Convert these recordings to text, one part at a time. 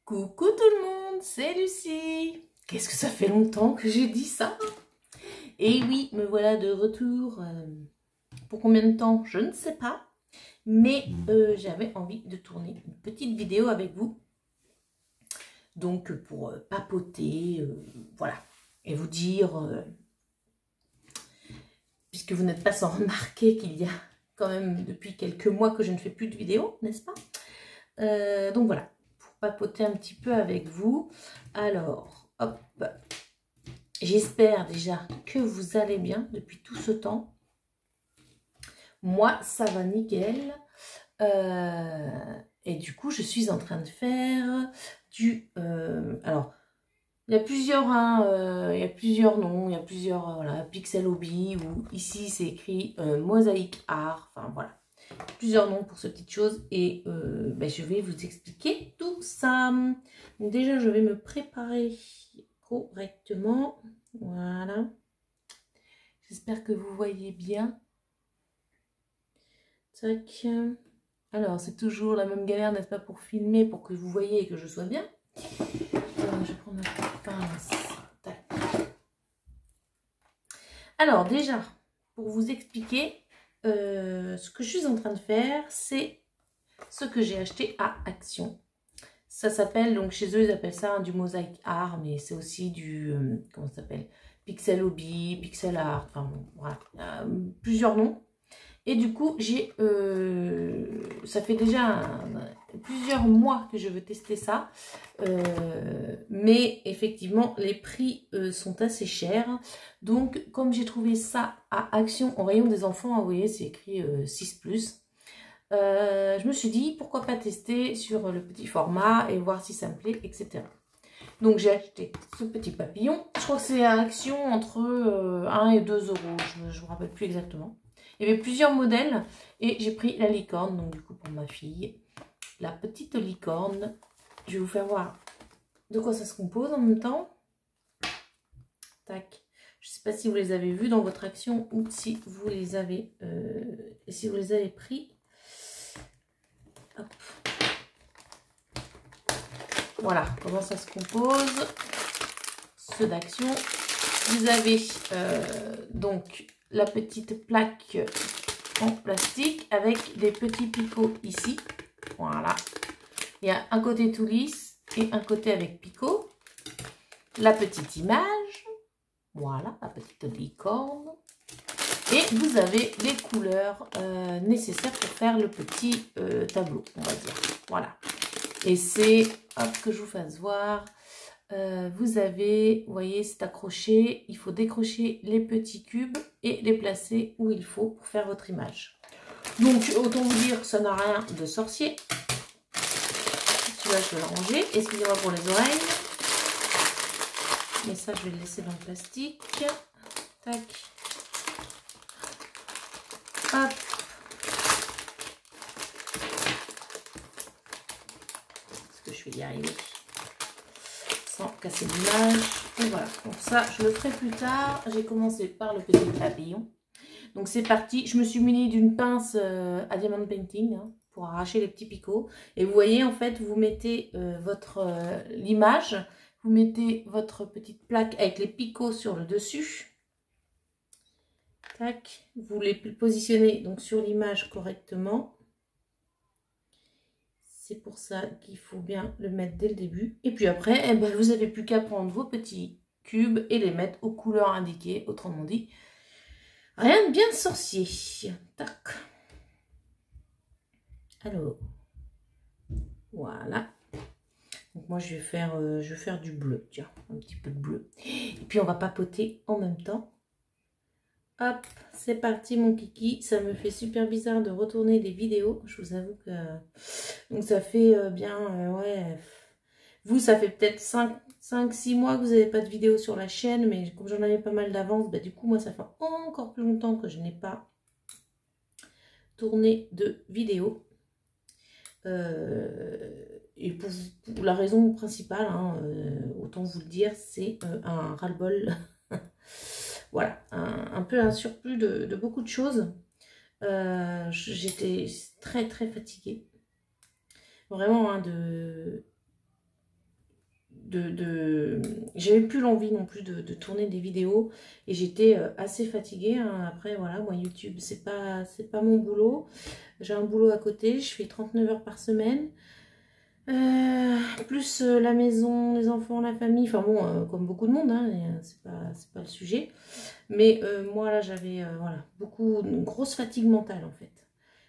Coucou tout le monde, c'est Lucie. Qu'est-ce que ça fait longtemps que j'ai dit ça? Et oui, me voilà de retour. Pour combien de temps? Je ne sais pas. Mais j'avais envie de tourner une petite vidéo avec vous. Donc pour papoter, voilà. Et vous dire, puisque vous n'êtes pas sans remarquer qu'il y a quand même depuis quelques mois que je ne fais plus de vidéos, n'est-ce pas? Donc voilà. Papoter un petit peu avec vous. Alors, hop, j'espère déjà que vous allez bien depuis tout ce temps. Moi, ça va nickel. Et du coup, je suis en train de faire du... alors, il y a plusieurs, il y a plusieurs noms, il y a plusieurs, voilà, Pixel Hobby, ou ici c'est écrit Mosaïque Art, enfin voilà. Plusieurs noms pour cette petite chose et je vais vous expliquer tout ça. Donc déjà, je vais me préparer correctement. Voilà. J'espère que vous voyez bien. Tac. Alors, c'est toujours la même galère, n'est-ce pas, pour filmer, pour que vous voyez et que je sois bien. Je vais prendre ma pince. Tac. Alors, déjà, pour vous expliquer, ce que je suis en train de faire, c'est ce que j'ai acheté à Action. Ça s'appelle, donc chez eux, ils appellent ça du mosaïque art, mais c'est aussi du, comment ça s'appelle, Pixel Hobby, Pixel Art, enfin bon, voilà, plusieurs noms. Et du coup, j'ai, ça fait déjà plusieurs mois que je veux tester ça, mais effectivement, les prix sont assez chers. Donc, comme j'ai trouvé ça à Action, au rayon des enfants, vous voyez, c'est écrit 6+. Je me suis dit, pourquoi pas tester sur le petit format et voir si ça me plaît, etc. Donc j'ai acheté ce petit papillon. Je crois que c'est à Action entre 1 et 2 euros, je ne me rappelle plus exactement. Il y avait plusieurs modèles et j'ai pris la licorne, donc du coup pour ma fille. La petite licorne. Je vais vous faire voir de quoi ça se compose en même temps. Tac. Je ne sais pas si vous les avez vus dans votre Action ou si vous les avez, pris. Hop. Voilà comment ça se compose. Ceux d'Action. Vous avez donc la petite plaque en plastique avec des petits picots ici. Voilà. Il y a un côté tout lisse et un côté avec picot. La petite image. Voilà, la petite licorne. Et vous avez les couleurs nécessaires pour faire le petit tableau, on va dire. Voilà. Et c'est, hop, que je vous fasse voir. Vous avez, vous voyez, c'est accroché. Il faut décrocher les petits cubes et les placer où il faut pour faire votre image. Donc, autant vous dire que ça n'a rien de sorcier. Celui-là, je vais le ranger. Excusez-moi pour les oreilles. Mais ça, je vais le laisser dans le plastique. Tac. Hop. Est-ce que je vais y arriver sans casser l'image? Et voilà. Donc ça, je le ferai plus tard. J'ai commencé par le petit papillon. Donc c'est parti. Je me suis munie d'une pince à diamond painting hein, pour arracher les petits picots. Et vous voyez, en fait, vous mettez l'image. Vous mettez votre petite plaque avec les picots sur le dessus. Tac, vous les positionnez donc sur l'image correctement. C'est pour ça qu'il faut bien le mettre dès le début. Et puis après, eh ben, vous n'avez plus qu'à prendre vos petits cubes et les mettre aux couleurs indiquées. Autrement dit, rien de bien sorcier. Tac. Alors, voilà. Donc moi, je vais faire du bleu. Tiens, un petit peu de bleu. Et puis, on va papoter en même temps. Hop, c'est parti mon kiki. Ça me fait super bizarre de retourner des vidéos. Je vous avoue que... Donc ça fait bien... ouais... Vous, ça fait peut-être 5-6 mois que vous n'avez pas de vidéo sur la chaîne. Mais comme j'en avais pas mal d'avance, bah, du coup, moi, ça fait encore plus longtemps que je n'ai pas tourné de vidéo. Et pour la raison principale, hein, autant vous le dire, c'est un ras-le-bol... Voilà, un peu un surplus de beaucoup de choses. J'étais très fatiguée. Vraiment, hein, j'avais plus l'envie non plus de tourner des vidéos et j'étais assez fatiguée, hein. Après voilà, moi YouTube c'est pas mon boulot, j'ai un boulot à côté, je fais 39 heures par semaine, plus la maison, les enfants, la famille, enfin bon, comme beaucoup de monde, hein, c'est pas le sujet, mais moi là j'avais voilà, une grosse fatigue mentale en fait.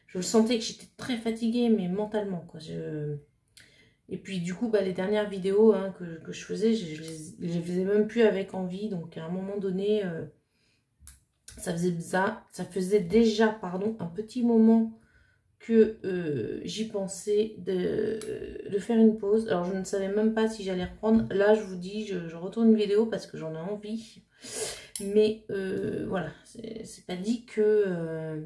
Je sentais que j'étais très fatiguée, mais mentalement quoi. Et puis du coup, bah, les dernières vidéos, hein, que je faisais, je les faisais même plus avec envie. Donc à un moment donné, ça faisait déjà, pardon, un petit moment que j'y pensais de faire une pause. Alors je ne savais même pas si j'allais reprendre. Là, je vous dis, je retourne une vidéo parce que j'en ai envie. Mais voilà, c'est pas dit que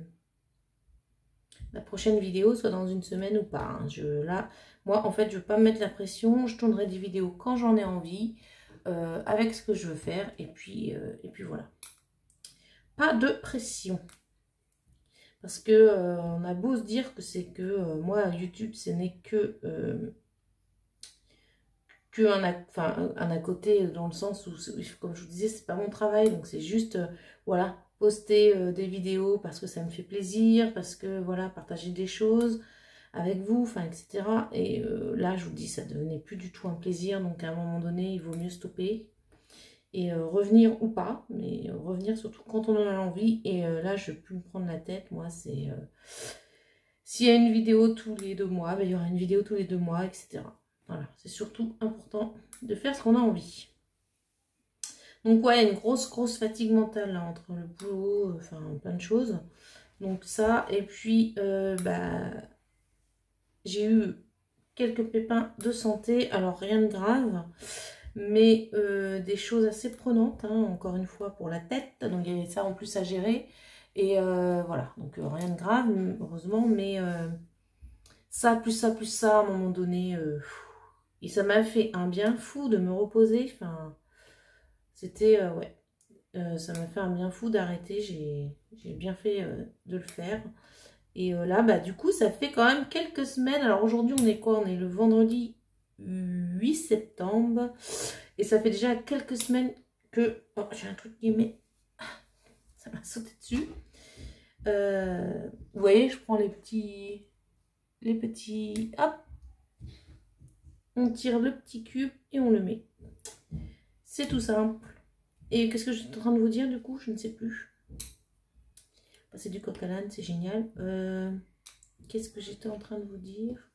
la prochaine vidéo soit dans une semaine ou pas, hein. Là, moi, en fait, je ne veux pas me mettre la pression. Je tournerai des vidéos quand j'en ai envie, avec ce que je veux faire. Et puis voilà. Pas de pression. Parce que on a beau se dire que c'est que moi, YouTube, ce n'est que un à côté, dans le sens où, comme je vous disais, c'est pas mon travail. Donc c'est juste, voilà, poster des vidéos parce que ça me fait plaisir, parce que voilà, partager des choses avec vous, enfin, etc. Et là, je vous dis, ça devenait plus du tout un plaisir. Donc à un moment donné, il vaut mieux stopper et revenir ou pas, mais revenir surtout quand on en a envie. Et là, je ne peux plus me prendre la tête. Moi, c'est s'il y a une vidéo tous les 2 mois, ben, il y aura une vidéo tous les 2 mois, etc. Voilà, c'est surtout important de faire ce qu'on a envie. Donc ouais, il y a une grosse fatigue mentale là, entre le boulot, enfin plein de choses. Donc ça, et puis bah, j'ai eu quelques pépins de santé, alors rien de grave, mais des choses assez prenantes, hein, encore une fois pour la tête, donc il y avait ça en plus à gérer. Et voilà, donc rien de grave, heureusement, mais ça, plus ça, à un moment donné, et ça m'a fait un bien fou de me reposer, enfin, c'était, ouais, ça m'a fait un bien fou d'arrêter, j'ai bien fait de le faire. Et là, bah du coup, ça fait quand même quelques semaines, alors aujourd'hui, on est quoi? On est le vendredi 8 septembre, et ça fait déjà quelques semaines que, oh, j'ai un truc qui met, ça m'a sauté dessus. Vous voyez, je prends les petits, hop, on tire le petit cube et on le met. C'est tout simple. Et qu'est-ce que je suis en train de vous dire du coup? Je ne sais plus. C'est du coq à l'âne, c'est génial. Qu'est-ce que j'étais en train de vous dire?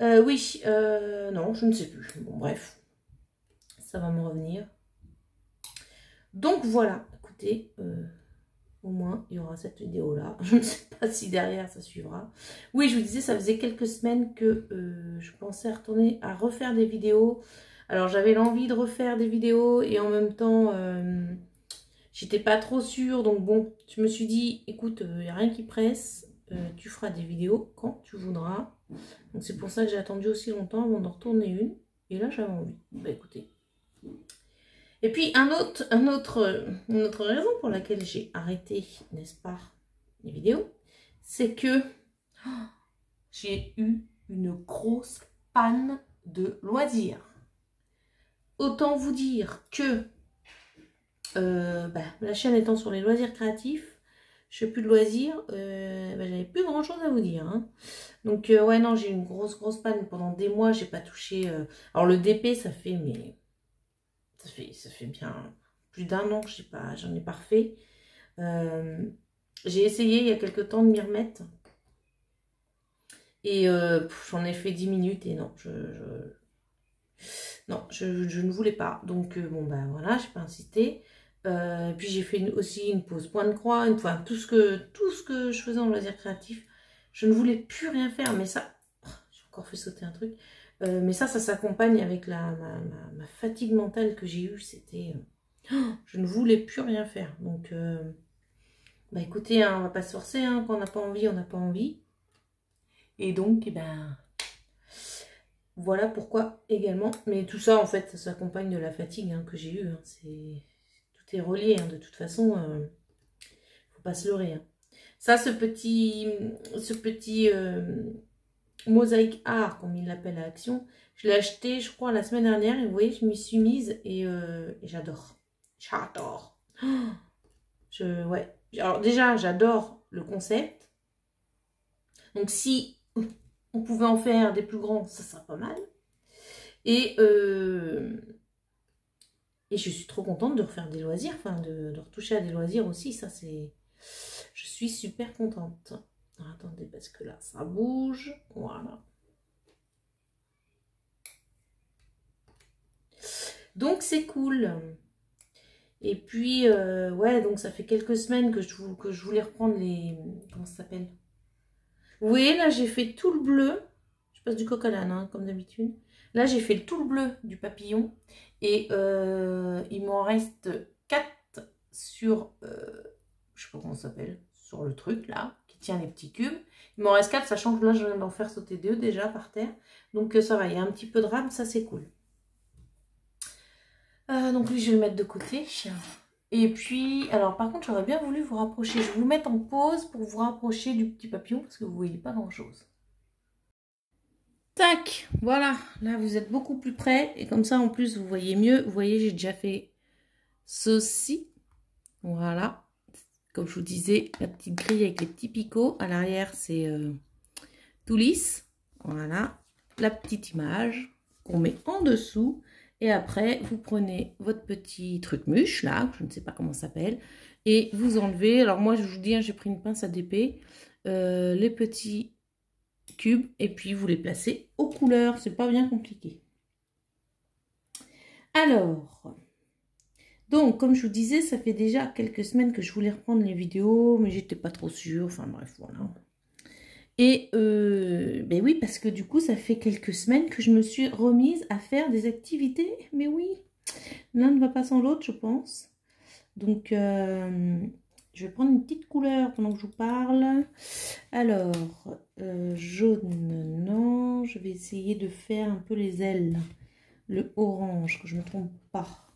Oui, non, je ne sais plus. Bon, bref, ça va me revenir. Donc voilà, écoutez, au moins il y aura cette vidéo là. Je ne sais pas si derrière ça suivra. Oui, je vous disais, ça faisait quelques semaines que je pensais retourner à refaire des vidéos. Alors j'avais l'envie de refaire des vidéos et en même temps j'étais pas trop sûre. Donc bon, je me suis dit, écoute, il n'y a rien qui presse, tu feras des vidéos quand tu voudras. Donc c'est pour ça que j'ai attendu aussi longtemps avant d'en retourner une. Et là j'avais envie. Bah écoutez. Et puis une autre raison pour laquelle j'ai arrêté, n'est-ce pas, les vidéos, c'est que j'ai eu une grosse panne de loisirs. Autant vous dire que bah, la chaîne étant sur les loisirs créatifs, je fais plus de loisirs, bah, j'avais plus grand chose à vous dire, hein. Donc ouais, non, j'ai eu une grosse panne pendant des mois, j'ai pas touché. Alors le DP, ça fait, mais ça fait bien plus d'1 an que j'en ai pas refait. J'ai essayé il y a quelques temps de m'y remettre. Et j'en ai fait 10 minutes et non, je ne voulais pas. Donc bon ben voilà, j'ai pas insisté. Puis j'ai fait aussi une pause point de croix, enfin tout ce que je faisais en loisir créatif, je ne voulais plus rien faire. Mais ça, j'ai encore fait sauter un truc. Mais ça s'accompagne avec ma fatigue mentale que j'ai eue. C'était, je ne voulais plus rien faire. Donc bah écoutez, hein, on va pas se forcer, hein, quand on n'a pas envie, on n'a pas envie. Et donc, eh ben, voilà pourquoi également. Mais tout ça, en fait, ça s'accompagne de la fatigue, hein, que j'ai eue. Hein. Tout est relié, hein, de toute façon. Faut pas se leurrer. Hein. Ça, ce petit Mosaïque Art, comme il l'appelle à Action. Je l'ai acheté, je crois, la semaine dernière. Et vous voyez, je m'y suis mise et j'adore. J'adore. Ouais. Alors déjà, j'adore le concept. Donc si on pouvait en faire des plus grands, ça serait pas mal. Et je suis trop contente de refaire des loisirs, enfin de retoucher à des loisirs aussi. Ça, c'est... Je suis super contente. Alors, attendez, parce que là, ça bouge. Voilà. Donc, c'est cool. Et puis, ouais, donc ça fait quelques semaines que je voulais reprendre les... Comment ça s'appelle? Vous voyez, là, j'ai fait tout le bleu. Je passe du coq à l'âne, hein, comme d'habitude. Là, j'ai fait tout le bleu du papillon. Et il m'en reste 4 sur... je sais pas comment ça s'appelle. Sur le truc, là, qui tient les petits cubes. Il m'en reste 4, sachant que là, je viens d'en faire sauter 2 déjà par terre. Donc, ça va, il y a un petit peu de rame, ça, c'est cool. Donc, lui, je vais le mettre de côté. Et puis, alors, par contre, j'aurais bien voulu vous rapprocher. Je vais vous mettre en pause pour vous rapprocher du petit papillon, parce que vous ne voyez pas grand-chose. Tac, voilà, là vous êtes beaucoup plus près et comme ça en plus vous voyez mieux. Vous voyez, j'ai déjà fait ceci, voilà, comme je vous disais, la petite grille avec les petits picots. À l'arrière c'est tout lisse, voilà, la petite image qu'on met en dessous. Et après vous prenez votre petit truc mûche là, je ne sais pas comment ça s'appelle, et vous enlevez, alors moi je vous dis, hein, j'ai pris une pince à dépée, les petits cubes et puis vous les placez aux couleurs, c'est pas bien compliqué. Alors, donc comme je vous disais, ça fait déjà quelques semaines que je voulais reprendre les vidéos, mais j'étais pas trop sûre, enfin bref, voilà. Et ben oui, parce que du coup, ça fait quelques semaines que je me suis remise à faire des activités, mais oui, l'un ne va pas sans l'autre, je pense. Donc, je vais prendre une petite couleur pendant que je vous parle. Alors, jaune, non. Je vais essayer de faire un peu les ailes. Le orange, que je ne me trompe pas.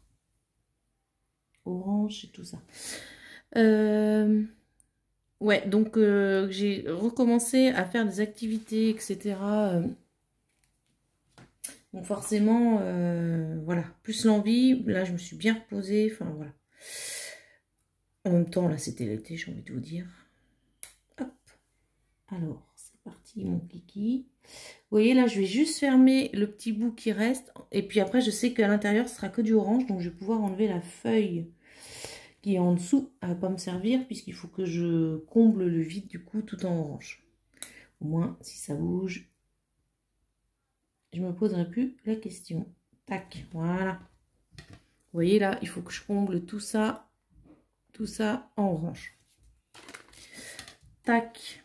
Orange et tout ça. Ouais, donc j'ai recommencé à faire des activités, etc. Donc forcément, voilà, plus l'envie. Là, je me suis bien reposée. Enfin, voilà. En même temps, là, c'était l'été, j'ai envie de vous dire. Hop. Alors, c'est parti, mon kiki. Vous voyez, là, je vais juste fermer le petit bout qui reste. Et puis après, je sais qu'à l'intérieur, ce sera que du orange. Donc, je vais pouvoir enlever la feuille qui est en dessous. Elle ne va pas me servir puisqu'il faut que je comble le vide, du coup, tout en orange. Au moins, si ça bouge, je ne me poserai plus la question. Tac, voilà. Vous voyez, là, il faut que je comble tout ça en orange. Tac.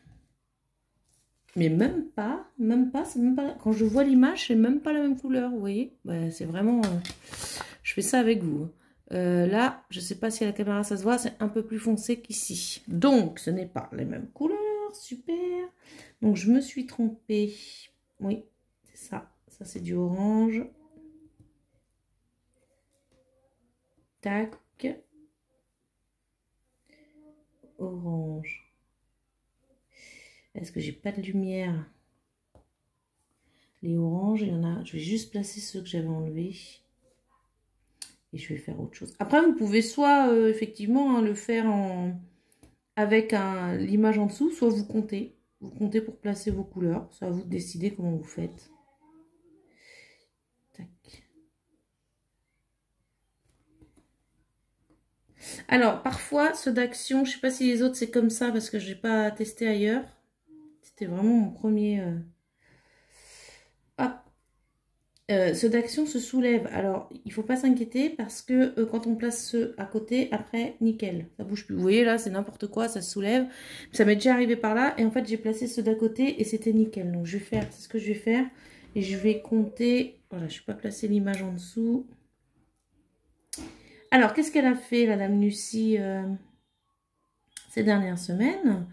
Mais même pas, c'est même pas, quand je vois l'image, c'est même pas la même couleur, vous voyez. Ouais, c'est vraiment, je fais ça avec vous. Là, je sais pas si à la caméra ça se voit, c'est un peu plus foncé qu'ici. Donc, ce n'est pas les mêmes couleurs, super. Donc, je me suis trompée. Oui, c'est ça. Ça, c'est du orange. Tac. Orange. Est-ce que j'ai pas de lumière? Les oranges, il y en a. Je vais juste placer ceux que j'avais enlevés. Et je vais faire autre chose. Après, vous pouvez soit effectivement hein, le faire avec l'image en dessous, soit vous comptez. Vous comptez pour placer vos couleurs. C'est à vous de décider comment vous faites. Tac. Alors, parfois, ceux d'Action, je ne sais pas si les autres c'est comme ça parce que je n'ai pas testé ailleurs. C'était vraiment mon premier... Hop. Ceux d'Action se soulèvent. Alors, il ne faut pas s'inquiéter parce que quand on place ceux à côté, après, nickel. Ça bouge plus. Vous voyez, là, c'est n'importe quoi, ça se soulève. Ça m'est déjà arrivé par là. Et en fait, j'ai placé ceux d'à côté et c'était nickel. Donc, je vais faire, c'est ce que je vais faire. Et je vais compter... Voilà, je ne vais pas placer l'image en dessous. Alors, qu'est-ce qu'elle a fait, la dame Lucie, ces dernières semaines?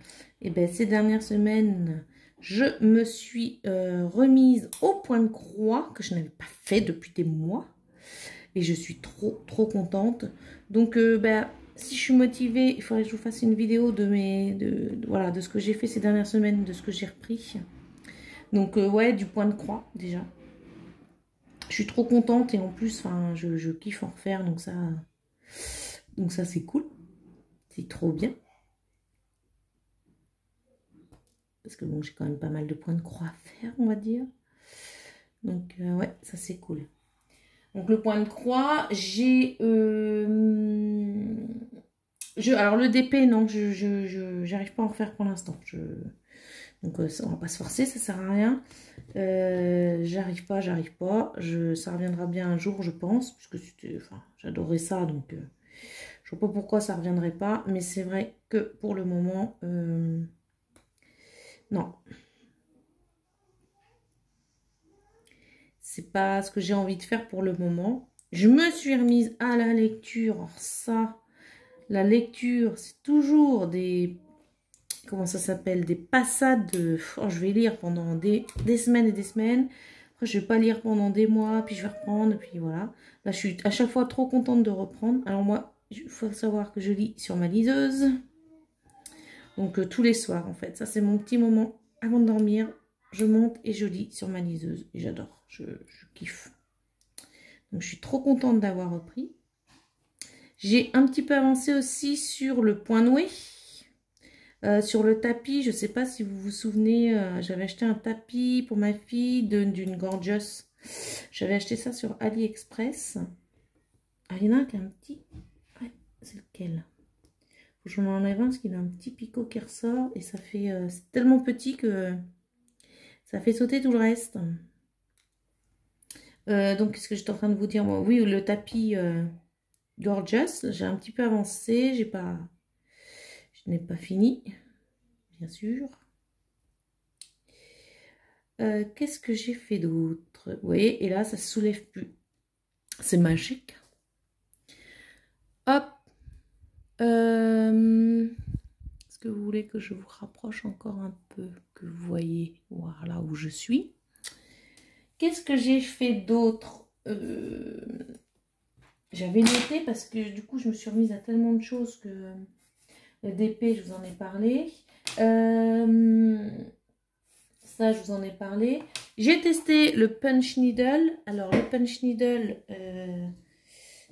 Eh bien, ces dernières semaines, je me suis remise au point de croix que je n'avais pas fait depuis des mois. Et je suis trop contente. Donc, ben, si je suis motivée, il faudrait que je vous fasse une vidéo voilà, de ce que j'ai fait ces dernières semaines, de ce que j'ai repris. Donc, ouais, du point de croix, déjà. Je suis trop contente et en plus, enfin, je kiffe en refaire, donc ça c'est cool. C'est trop bien. Parce que bon, j'ai quand même pas mal de points de croix à faire, on va dire. Donc, ouais, ça c'est cool. Donc, le point de croix, j'ai... alors, le DP, non, j'arrive pas à en refaire pour l'instant. Donc, on va pas se forcer, ça sert à rien. J'arrive pas. Ça reviendra bien un jour, je pense, puisque enfin, j'adorais ça, donc je vois pas pourquoi ça reviendrait pas. Mais c'est vrai que pour le moment, non. C'est pas ce que j'ai envie de faire pour le moment. Je me suis remise à la lecture. Alors ça, la lecture, c'est toujours des... Comment ça s'appelle? Des passades de... Oh, je vais lire pendant des semaines et des semaines. Après, je vais pas lire pendant des mois, puis je vais reprendre, puis voilà. Là, je suis à chaque fois trop contente de reprendre. Alors moi, il faut savoir que je lis sur ma liseuse. Donc, tous les soirs, en fait. Ça, c'est mon petit moment avant de dormir. Je monte et je lis sur ma liseuse. Et j'adore. Je kiffe. Donc, je suis trop contente d'avoir repris. J'ai un petit peu avancé aussi sur le point noué. Sur le tapis, je ne sais pas si vous vous souvenez, j'avais acheté un tapis pour ma fille d'une Gorgeous. J'avais acheté ça sur AliExpress. Ah, il y en a un qui a un petit... Ouais, c'est lequel? Faut que j'en enlève un parce qu'il a un petit picot qui ressort. Et ça fait... c'est tellement petit que ça fait sauter tout le reste. Donc, qu'est-ce que j'étais en train de vous dire, moi? Oui, le tapis Gorgeous. J'ai un petit peu avancé. Je n'ai pas fini, bien sûr. Qu'est-ce que j'ai fait d'autre? Vous voyez, et là, ça ne se soulève plus. C'est magique. Hop. Est-ce que vous voulez que je vous rapproche encore un peu, que vous voyez voilà où je suis? Qu'est-ce que j'ai fait d'autre? J'avais noté parce que du coup, je me suis remise à tellement de choses que le DP, je vous en ai parlé. Ça, je vous en ai parlé. J'ai testé le Punch Needle. Alors, le Punch Needle,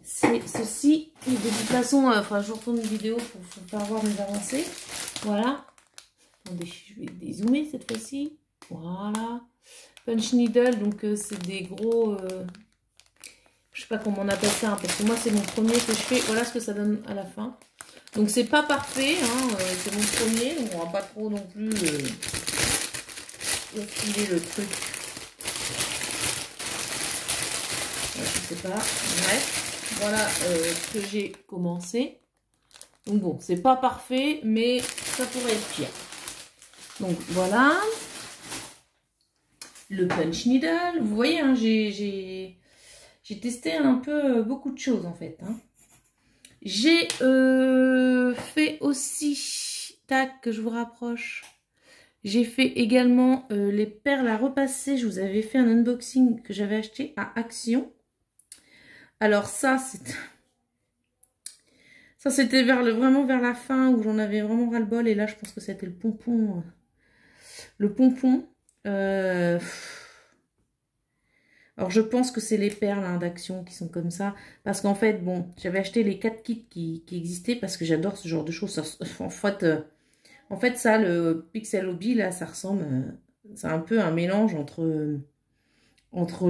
c'est ceci. Et de toute façon, enfin, je retourne une vidéo pour pas voir mes avancées. Voilà. Attendez, je vais dézoomer cette fois-ci. Voilà. Punch Needle, donc c'est des gros... je sais pas comment on appelle ça, hein, parce que moi, c'est mon premier que je fais. Voilà ce que ça donne à la fin. Donc, c'est pas parfait. Hein, c'est mon premier. Donc, on va pas trop non plus... filer le truc. Je sais pas. Bref, voilà ce que j'ai commencé. Donc bon, c'est pas parfait, mais ça pourrait être pire. Donc voilà. Le Punch Needle. Vous voyez, hein, j'ai testé un peu beaucoup de choses en fait. Hein. J'ai fait aussi, tac, que je vous rapproche. J'ai fait également les perles à repasser. Je vous avais fait un unboxing que j'avais acheté à Action. Alors ça, c'était vraiment vers la fin où j'en avais vraiment ras-le-bol. Et là, je pense que c'était le pompon. Alors, je pense que c'est les perles hein, d'Action qui sont comme ça. Parce qu'en fait, bon, j'avais acheté les 4 kits qui existaient parce que j'adore ce genre de choses. En fait, ça, le Pixel Hobby, là, ça ressemble... c'est un peu un mélange entre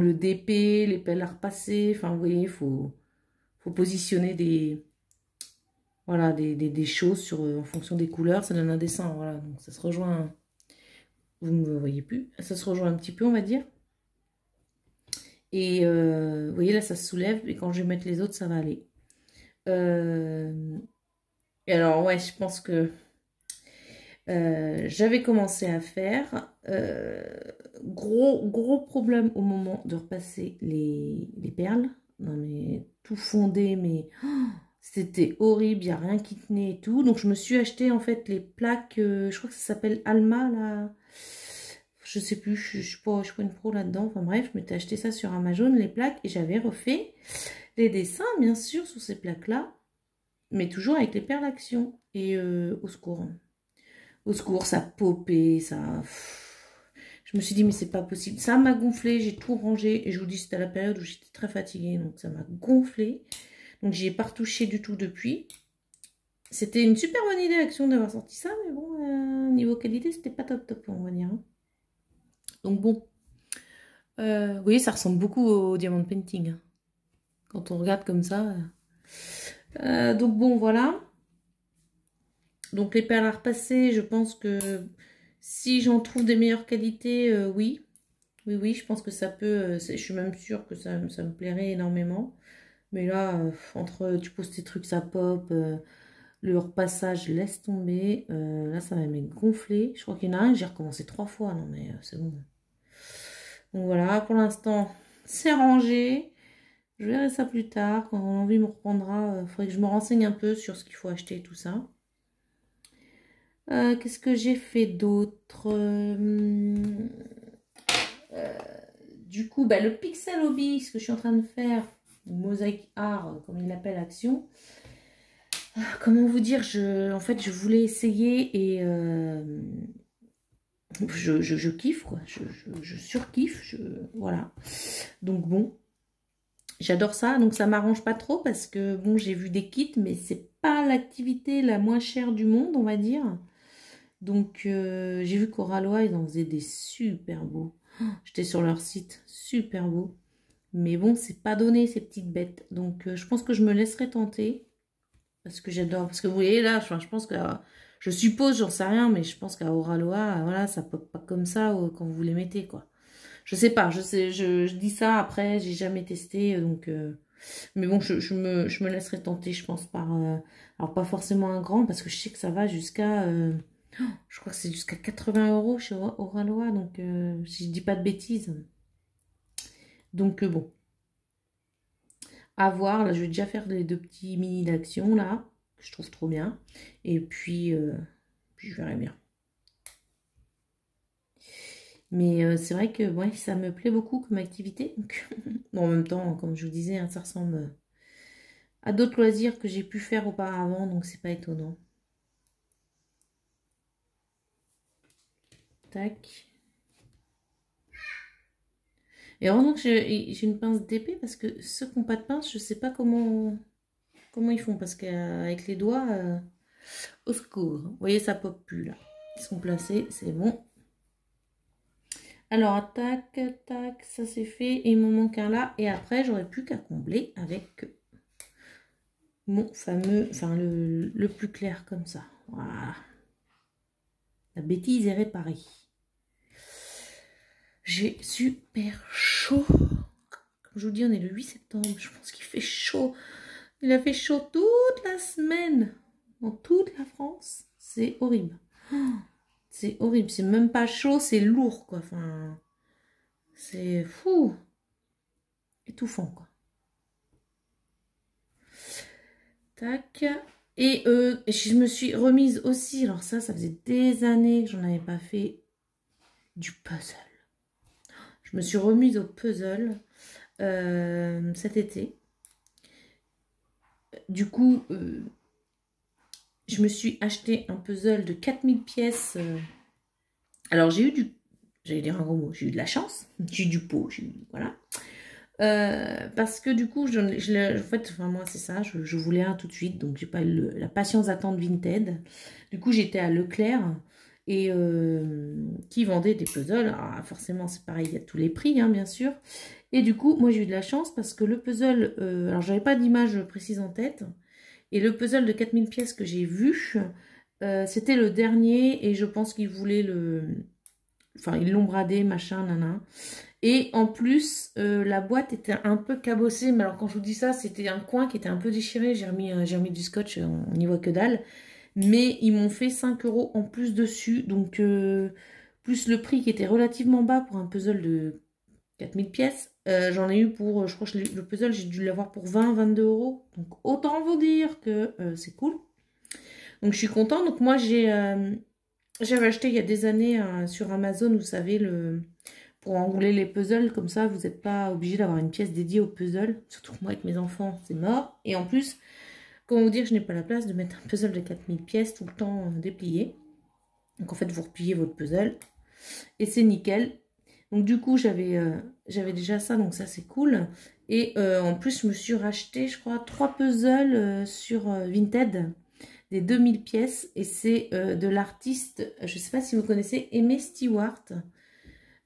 le DP, les pelles à repasser. Enfin, vous voyez, il faut positionner des choses en fonction des couleurs. Ça donne un dessin, voilà. Donc, ça se rejoint... Vous ne me voyez plus. Ça se rejoint un petit peu, on va dire. Et vous voyez, là, ça se soulève. Et quand je vais mettre les autres, ça va aller. Et alors, ouais, je pense que... j'avais commencé à faire gros problème au moment de repasser les perles. Non mais tout fondé, mais oh, c'était horrible, il n'y a rien qui tenait et tout. Donc je me suis acheté en fait les plaques, je crois que ça s'appelle Alma là. Je sais plus, je suis pas une pro là-dedans. Enfin bref, je m'étais acheté ça sur Amazon, les plaques, et j'avais refait les dessins bien sûr sur ces plaques là, mais toujours avec les perles Action. Et au secours. Au secours, ça popait, ça... Je me suis dit, mais c'est pas possible. Ça m'a gonflé, j'ai tout rangé. Et je vous dis, c'était à la période où j'étais très fatiguée. Donc, ça m'a gonflé. Donc, j'y ai pas retouché du tout depuis. C'était une super bonne idée, Action, d'avoir sorti ça. Mais bon, niveau qualité, c'était pas top top, on va dire. Hein. Donc, bon. Vous voyez, ça ressemble beaucoup au Diamond Painting. Hein. Quand on regarde comme ça. Donc, bon, voilà. Donc, les perles à repasser, je pense que si j'en trouve des meilleures qualités, oui. Oui, je pense que ça peut, je suis même sûre que ça me plairait énormément. Mais là, entre tu poses tes trucs, ça pop, le repassage, laisse tomber. Là, ça va me gonfler. Je crois qu'il y en a un, j'ai recommencé 3 fois. Non, mais c'est bon. Donc voilà, pour l'instant, c'est rangé. Je verrai ça plus tard. Quand l'envie me reprendra, il faudrait que je me renseigne un peu sur ce qu'il faut acheter et tout ça. Qu'est-ce que j'ai fait d'autre du coup, bah, le Pixel Hobby, ce que je suis en train de faire, Mosaic Art, comme il l'appelle, Action. Comment vous dire, en fait, je voulais essayer et je kiffe, quoi. Je surkiffe, voilà. Donc bon, j'adore ça. Donc ça m'arrange pas trop parce que, bon, j'ai vu des kits, mais c'est pas l'activité la moins chère du monde, on va dire. Donc j'ai vu qu'Oralois, ils en faisaient des super beaux. J'étais sur leur site, super beau. Mais bon, c'est pas donné ces petites bêtes. Donc je pense que je me laisserai tenter. Parce que j'adore. Parce que vous voyez là, je pense que... je suppose, j'en sais rien, mais je pense qu'à Oralois, voilà, ça pop pas comme ça quand vous les mettez, quoi. Je sais pas, je dis ça après, j'ai jamais testé, donc... mais bon, je me laisserai tenter, je pense, par... alors pas forcément un grand, parce que je sais que ça va jusqu'à... je crois que c'est jusqu'à 80 € chez Oralois, donc si je dis pas de bêtises. Donc bon. À voir, là je vais déjà faire les 2 petits mini d'action là, que je trouve trop bien. Et puis je verrai bien. Mais c'est vrai que ouais, ça me plaît beaucoup comme activité. Donc, bon, en même temps, comme je vous disais, hein, ça ressemble à d'autres loisirs que j'ai pu faire auparavant, donc c'est pas étonnant. Tac. Et heureusement que j'ai une pince d'épée parce que ceux qui n'ont pas de pince, je sais pas comment ils font parce qu'avec les doigts, au secours. Vous voyez, ça pop plus là. Ils sont placés, c'est bon. Alors, tac, tac, ça c'est fait. Et il me manque un là. Et après, j'aurais plus qu'à combler avec mon fameux, enfin le plus clair comme ça. Voilà. La bêtise est réparée. J'ai super chaud. Comme je vous dis, on est le 8 septembre. Je pense qu'il fait chaud. Il a fait chaud toute la semaine. Dans toute la France. C'est horrible. C'est horrible. C'est même pas chaud, c'est lourd, quoi. Enfin, c'est fou. Étouffant, quoi. Tac. Et je me suis remise aussi, alors ça faisait des années que j'en avais pas fait, du puzzle. Je me suis remise au puzzle cet été. Du coup, je me suis acheté un puzzle de 4000 pièces. Alors j'ai eu j'allais dire un gros mot, j'ai eu de la chance, j'ai eu du pot, voilà. Parce que du coup, en fait, enfin, moi c'est ça, je voulais un tout de suite, donc j'ai pas eu la patience d'attendre Vinted. Du coup, j'étais à Leclerc et qui vendait des puzzles. Alors, forcément, c'est pareil, il y a tous les prix, hein, bien sûr. Et du coup, moi j'ai eu de la chance parce que le puzzle, alors j'avais pas d'image précise en tête, et le puzzle de 4000 pièces que j'ai vu, c'était le dernier, et je pense qu'ils voulaient enfin, ils l'ont bradé, machin, nana. Et en plus, la boîte était un peu cabossée. Mais alors, quand je vous dis ça, c'était un coin qui était un peu déchiré. J'ai remis du scotch, on n'y voit que dalle. Mais ils m'ont fait 5 € en plus dessus. Donc, plus le prix qui était relativement bas pour un puzzle de 4000 pièces. J'en ai eu pour, je crois que le puzzle, j'ai dû l'avoir pour 20-22 €. Donc, autant vous dire que c'est cool. Donc, je suis contente. Donc, moi, j'avais acheté il y a des années sur Amazon, vous savez, pour enrouler les puzzles, comme ça, vous n'êtes pas obligé d'avoir une pièce dédiée au puzzle. Surtout que moi, avec mes enfants, c'est mort. Et en plus, comment vous dire, je n'ai pas la place de mettre un puzzle de 4000 pièces tout le temps déplié. Donc en fait, vous repliez votre puzzle et c'est nickel. Donc du coup, j'avais déjà ça, donc ça c'est cool. Et en plus, je me suis racheté, je crois, 3 puzzles sur Vinted, des 2000 pièces. Et c'est de l'artiste, je sais pas si vous connaissez, Aimé Stewart.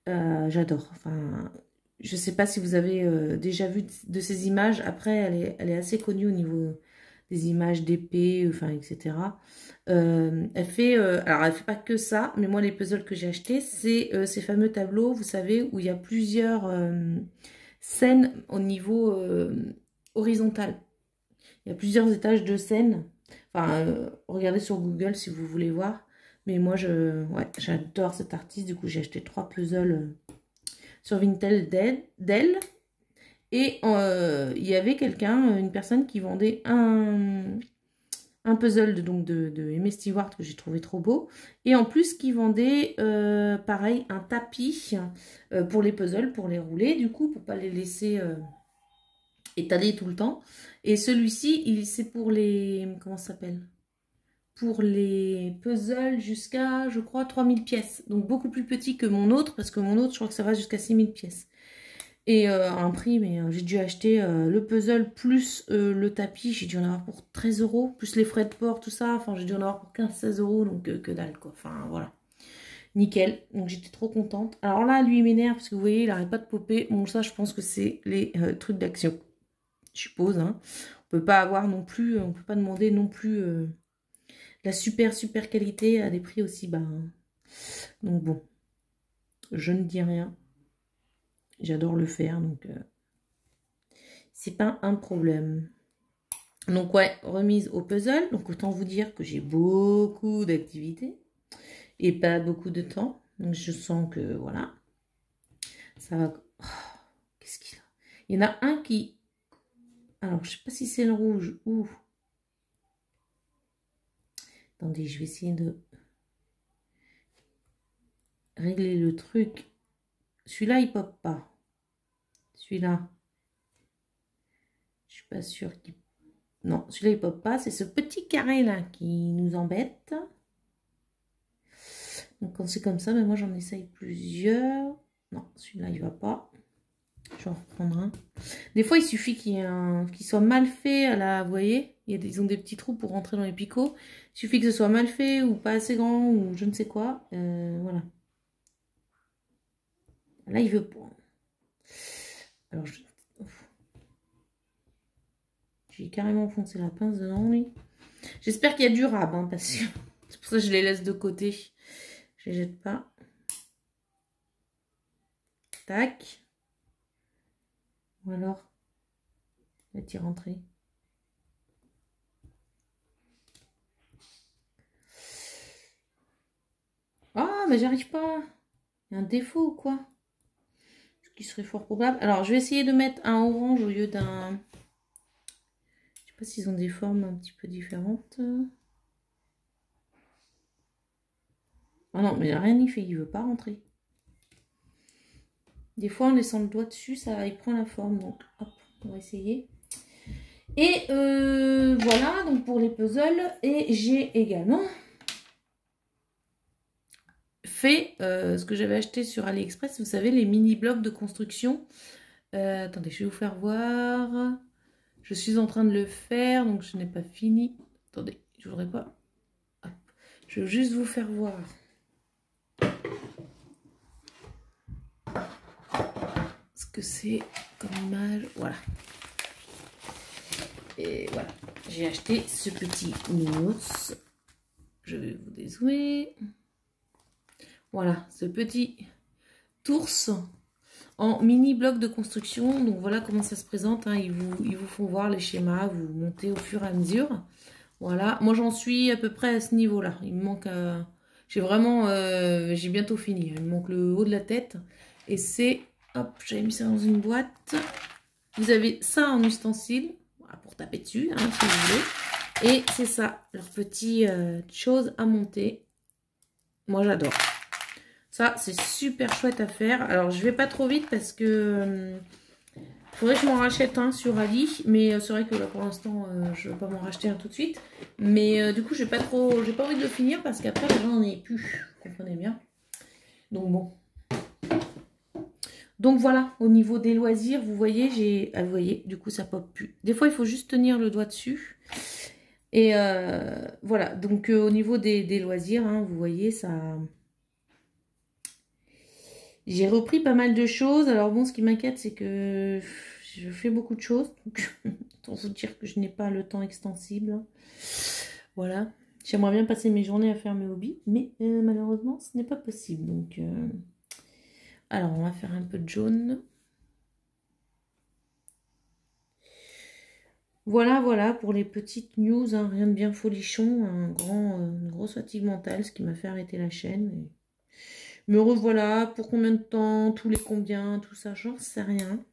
J'adore. Enfin, je sais pas si vous avez déjà vu de ces images. Après, elle est assez connue au niveau des images d'épée, enfin, etc. Elle fait, alors elle fait pas que ça, mais moi les puzzles que j'ai achetés, c'est ces fameux tableaux, vous savez, où il y a plusieurs scènes au niveau horizontal. Il y a plusieurs étages de scènes. Enfin, regardez sur Google si vous voulez voir. Mais moi, ouais, j'adore cet artiste. Du coup, j'ai acheté 3 puzzles sur Vinted d'elle. Et il y avait quelqu'un, une personne qui vendait un puzzle de Aimé Stewart que j'ai trouvé trop beau. Et en plus, qui vendait, pareil, un tapis pour les puzzles, pour les rouler, du coup, pour pas les laisser étaler tout le temps. Et celui-ci, c'est pour les... Comment ça s'appelle? Pour les puzzles jusqu'à, je crois, 3000 pièces. Donc beaucoup plus petit que mon autre, parce que mon autre, je crois que ça va jusqu'à 6000 pièces. Et un prix, mais j'ai dû acheter le puzzle plus le tapis, j'ai dû en avoir pour 13 €, plus les frais de port, tout ça. Enfin, j'ai dû en avoir pour 15-16 €, donc que dalle, quoi. Enfin, voilà. Nickel. Donc, j'étais trop contente. Alors là, lui, il m'énerve, parce que vous voyez, il n'arrête pas de popper. Bon, ça, je pense que c'est les trucs d'action. Je suppose, hein. On peut pas avoir non plus, on peut pas demander non plus la super qualité à des prix aussi bas, hein. Donc bon, je ne dis rien. J'adore le faire, donc c'est pas un problème. Donc ouais, remise au puzzle. Donc autant vous dire que j'ai beaucoup d'activités et pas beaucoup de temps. Donc je sens que voilà, ça va. Oh, qu'est-ce qu'il a? Il y en a un qui... Alors je sais pas si c'est le rouge ou... Attendez, je vais essayer de régler le truc. Celui-là, il pop pas. Celui-là, je suis pas sûre qu'il... Non, celui-là, il pop pas. C'est ce petit carré-là qui nous embête. Donc, quand c'est comme ça, mais moi, j'en essaye plusieurs. Non, celui-là, il va pas. Je vais en reprendre un. Des fois, il suffit qu'il soit mal fait. Là, vous voyez, ils ont des petits trous pour rentrer dans les picots. Il suffit que ce soit mal fait ou pas assez grand ou je ne sais quoi. Voilà. Là, il veut pas. Alors, j'ai carrément foncé la pince dedans, lui. J'espère qu'il y a du rab, hein, parce que c'est pour ça que je les laisse de côté. Je les jette pas. Tac. Ou alors, va-t-il rentrer? Ah, mais j'arrive pas. Il y a un défaut ou quoi? Ce qui serait fort probable. Alors, je vais essayer de mettre un orange au lieu d'un... Je sais pas s'ils ont des formes un petit peu différentes. Ah non, mais rien n'y fait. Il veut pas rentrer. Des fois, en laissant le doigt dessus, ça, il prend la forme. Donc, hop, on va essayer. Et voilà, donc pour les puzzles. Et j'ai également fait ce que j'avais acheté sur AliExpress. Vous savez, les mini blocs de construction. Attendez, je vais vous faire voir. Je suis en train de le faire, donc je n'ai pas fini. Attendez, je voudrais pas. Hop. Je veux juste vous faire voir. Ce que c'est comme image. Voilà. Et voilà. J'ai acheté ce petit nounours. Je vais vous dézoomer. Voilà, ce petit ours en mini bloc de construction. Donc voilà comment ça se présente, hein. Ils vous font voir les schémas, vous montez au fur et à mesure. Voilà, moi j'en suis à peu près à ce niveau là. Il me manque j'ai vraiment j'ai bientôt fini. Il me manque le haut de la tête. Et c'est, hop, j'avais mis ça dans une boîte. Vous avez ça en ustensile, voilà, pour taper dessus, hein, si vous voulez. Et c'est ça, leur petite chose à monter. Moi j'adore. Ça, c'est super chouette à faire. Alors, je vais pas trop vite parce que faudrait que je m'en rachète un sur Ali. Mais c'est vrai que là, pour l'instant, je vais pas m'en racheter un tout de suite. Mais du coup, j'ai pas envie de le finir parce qu'après, j'en ai plus. Vous comprenez bien. Donc bon. Donc voilà, au niveau des loisirs, vous voyez, vous voyez, du coup ça pop plus. Des fois, il faut juste tenir le doigt dessus. Et voilà, donc au niveau des loisirs, hein, vous voyez, ça... J'ai repris pas mal de choses. Alors bon, ce qui m'inquiète, c'est que je fais beaucoup de choses. Donc, autant vous dire que je n'ai pas le temps extensible. Voilà. J'aimerais bien passer mes journées à faire mes hobbies, mais malheureusement, ce n'est pas possible. Donc, alors, on va faire un peu de jaune. Voilà, voilà, pour les petites news, hein, rien de bien folichon, une grosse fatigue mentale, ce qui m'a fait arrêter la chaîne. Et... me revoilà, pour combien de temps, tous les combien, tout ça, j'en sais rien.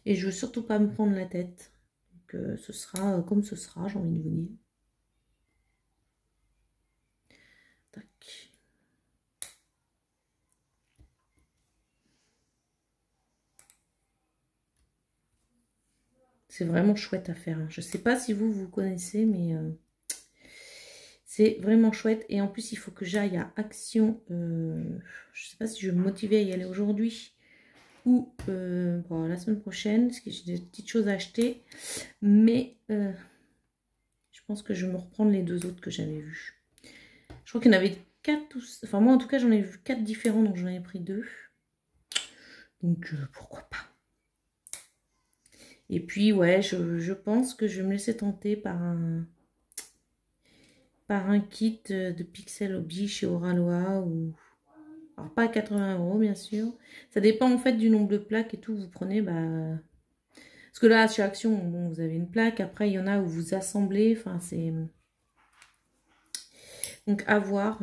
Et je veux surtout pas me prendre la tête. Donc, ce sera comme ce sera, j'ai envie de vous dire. Tac. C'est vraiment chouette à faire. Je sais pas si vous connaissez, mais c'est vraiment chouette. Et en plus, il faut que j'aille à Action. Je sais pas si je vais me motiver à y aller aujourd'hui ou bon, la semaine prochaine, parce que j'ai des petites choses à acheter. Mais je pense que je vais me reprendre les 2 autres que j'avais vus. Je crois qu'il y en avait 4 ou... Enfin, moi, en tout cas, j'en ai vu 4 différents, donc j'en ai pris 2. Donc, pourquoi pas. Et puis, ouais, je pense que je vais me laisser tenter par un kit de Pixel Hobby chez Oraloa. Ou... alors, pas à 80 €, bien sûr. Ça dépend, en fait, du nombre de plaques et tout. Vous prenez, bah... parce que là, chez Action, bon, vous avez une plaque. Après, il y en a où vous assemblez. Enfin, c'est... donc, à voir.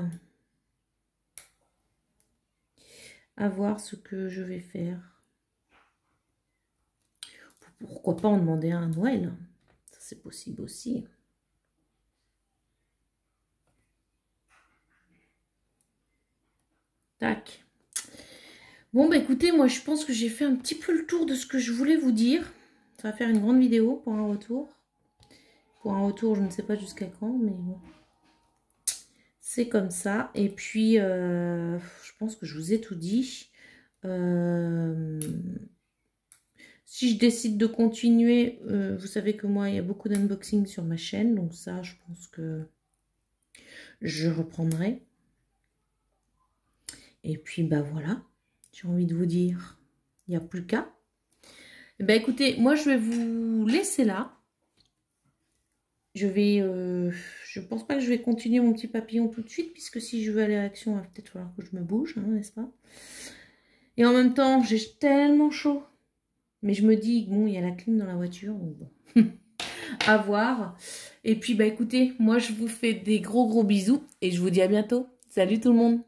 À voir ce que je vais faire. Pourquoi pas en demander un à Noël? Ça, c'est possible aussi. Tac. Bon, bah écoutez, moi, je pense que j'ai fait un petit peu le tour de ce que je voulais vous dire. Ça va faire une grande vidéo pour un retour. Pour un retour, je ne sais pas jusqu'à quand, mais bon. C'est comme ça. Et puis, je pense que je vous ai tout dit. Si je décide de continuer, vous savez que moi, il y a beaucoup d'unboxing sur ma chaîne. Donc ça, je pense que je reprendrai. Et puis, bah voilà. J'ai envie de vous dire, il n'y a plus qu'à. Eh ben, écoutez, moi, je vais vous laisser là. Je pense pas que je vais continuer mon petit papillon tout de suite, puisque si je veux aller à l'action, il va peut-être falloir que je me bouge, hein, n'est-ce pas? Et en même temps, j'ai tellement chaud. Mais je me dis, bon, il y a la clim dans la voiture, donc bon. À voir. Et puis, bah écoutez, moi, je vous fais des gros bisous et je vous dis à bientôt. Salut tout le monde!